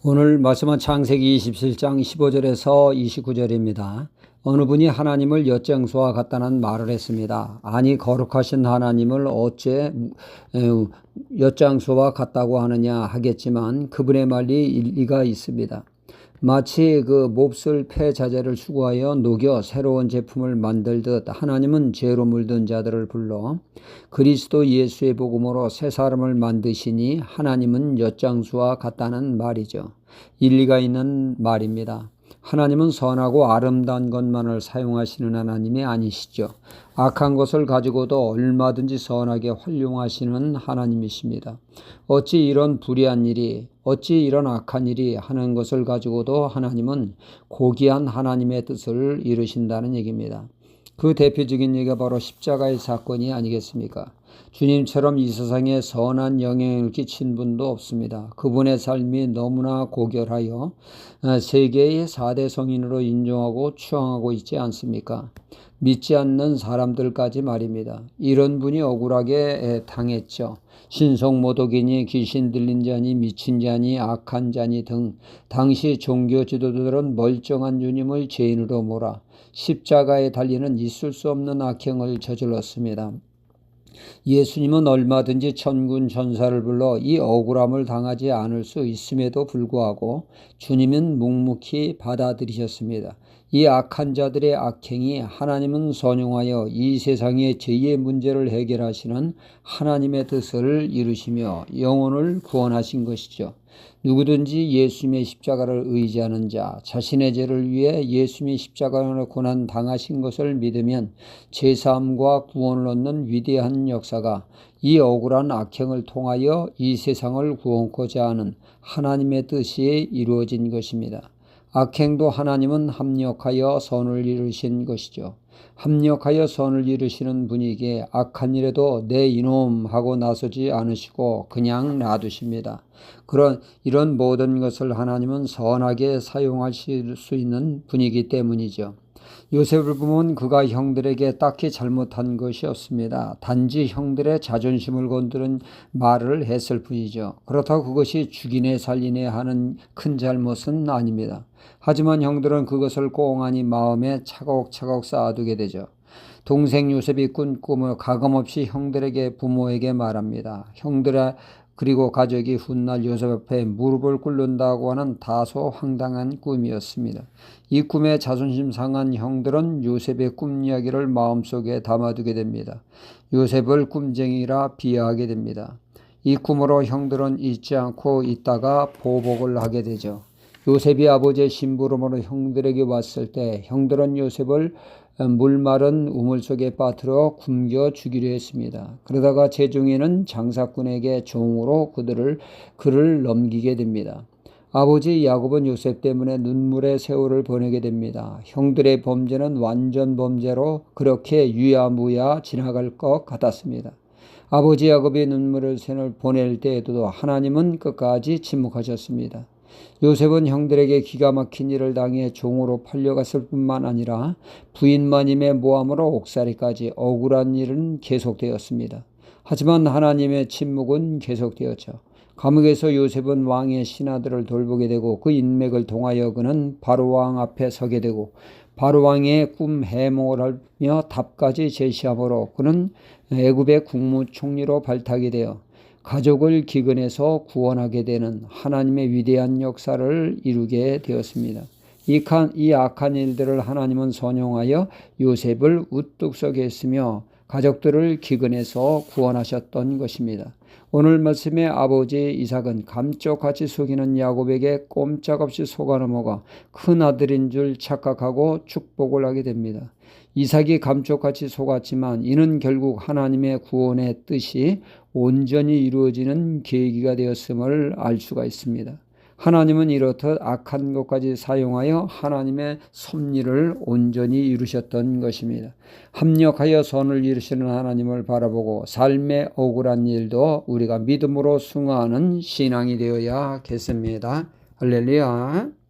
오늘 말씀은 창세기 27장 15절에서 29절입니다. 어느 분이 하나님을 엿장수와 같다는 말을 했습니다. 아니 거룩하신 하나님을 어째 엿장수와 같다고 하느냐 하겠지만 그분의 말이 일리가 있습니다. 마치 그 몹쓸 폐자재를 수거하여 녹여 새로운 제품을 만들듯 하나님은 죄로 물든 자들을 불러 그리스도 예수의 복음으로 새 사람을 만드시니 하나님은 엿장수와 같다는 말이죠. 일리가 있는 말입니다. 하나님은 선하고 아름다운 것만을 사용하시는 하나님이 아니시죠. 악한 것을 가지고도 얼마든지 선하게 활용하시는 하나님이십니다. 어찌 이런 불의한 일이, 어찌 이런 악한 일이 하는 것을 가지고도 하나님은 고귀한 하나님의 뜻을 이루신다는 얘기입니다. 그 대표적인 얘기가 바로 십자가의 사건이 아니겠습니까? 주님처럼 이 세상에 선한 영향을 끼친 분도 없습니다. 그분의 삶이 너무나 고결하여 세계의 4대 성인으로 인정하고 추앙하고 있지 않습니까? 믿지 않는 사람들까지 말입니다. 이런 분이 억울하게 당했죠. 신성모독이니 귀신 들린 자니 미친 자니 악한 자니 등 당시 종교 지도자들은 멀쩡한 주님을 죄인으로 몰아 십자가에 달리는 있을 수 없는 악행을 저질렀습니다. 예수님은 얼마든지 천군 천사를 불러 이 억울함을 당하지 않을 수 있음에도 불구하고 주님은 묵묵히 받아들이셨습니다. 이 악한 자들의 악행이 하나님은 선용하여 이 세상의 죄의 문제를 해결하시는 하나님의 뜻을 이루시며 영혼을 구원하신 것이죠. 누구든지 예수님의 십자가를 의지하는 자, 자신의 죄를 위해 예수님이 십자가로 고난 당하신 것을 믿으면 제사함과 구원을 얻는 위대한 역사가 이 억울한 악행을 통하여 이 세상을 구원코자 하는 하나님의 뜻이 이루어진 것입니다. 악행도 하나님은 합력하여 선을 이루신 것이죠. 합력하여 선을 이루시는 분에게 악한 일에도 내 이놈 하고 나서지 않으시고 그냥 놔두십니다. 이런 모든 것을 하나님은 선하게 사용하실 수 있는 분이기 때문이죠. 요셉을 보면 그가 형들에게 딱히 잘못한 것이 없습니다. 단지 형들의 자존심을 건드린 말을 했을 뿐이죠. 그렇다고 그것이 죽이네 살리네 하는 큰 잘못은 아닙니다. 하지만 형들은 그것을 꽁하니 마음에 차곡차곡 쌓아두게 되죠. 동생 요셉이 꾼 꿈을 가감없이 형들에게 부모에게 말합니다. 형들아 그리고 가족이 훗날 요셉 앞에 무릎을 꿇는다고 하는 다소 황당한 꿈이었습니다. 이 꿈에 자존심 상한 형들은 요셉의 꿈 이야기를 마음속에 담아두게 됩니다. 요셉을 꿈쟁이라 비하하게 됩니다. 이 꿈으로 형들은 잊지 않고 있다가 보복을 하게 되죠. 요셉이 아버지의 심부름으로 형들에게 왔을 때 형들은 요셉을 물마른 우물 속에 빠뜨려 굶겨 죽이려 했습니다. 그러다가 제중에는 장사꾼에게 종으로 그를 넘기게 됩니다. 아버지 야곱은 요셉 때문에 눈물의 세월을 보내게 됩니다. 형들의 범죄는 완전 범죄로 그렇게 유야무야 지나갈 것 같았습니다. 아버지 야곱이 눈물의 샘을 보낼 때에도 하나님은 끝까지 침묵하셨습니다. 요셉은 형들에게 기가 막힌 일을 당해 종으로 팔려갔을 뿐만 아니라 부인마님의 모함으로 옥살이까지 억울한 일은 계속되었습니다. 하지만 하나님의 침묵은 계속되었죠. 감옥에서 요셉은 왕의 신하들을 돌보게 되고 그 인맥을 통하여 그는 바로왕 앞에 서게 되고 바로왕의 꿈 해몽을 하며 답까지 제시함으로 그는 애굽의 국무총리로 발탁이 되어 가족을 기근에서 구원하게 되는 하나님의 위대한 역사를 이루게 되었습니다. 이 악한 일들을 하나님은 선용하여 요셉을 우뚝 서게 했으며 가족들을 기근에서 구원하셨던 것입니다. 오늘 말씀의 아버지 이삭은 감쪽같이 속이는 야곱에게 꼼짝없이 속아 넘어가 큰 아들인 줄 착각하고 축복을 하게 됩니다. 이삭이 감쪽같이 속았지만 이는 결국 하나님의 구원의 뜻이 온전히 이루어지는 계기가 되었음을 알 수가 있습니다. 하나님은 이렇듯 악한 것까지 사용하여 하나님의 섭리를 온전히 이루셨던 것입니다. 합력하여 선을 이루시는 하나님을 바라보고 삶의 억울한 일도 우리가 믿음으로 승화하는 신앙이 되어야겠습니다. 할렐루야.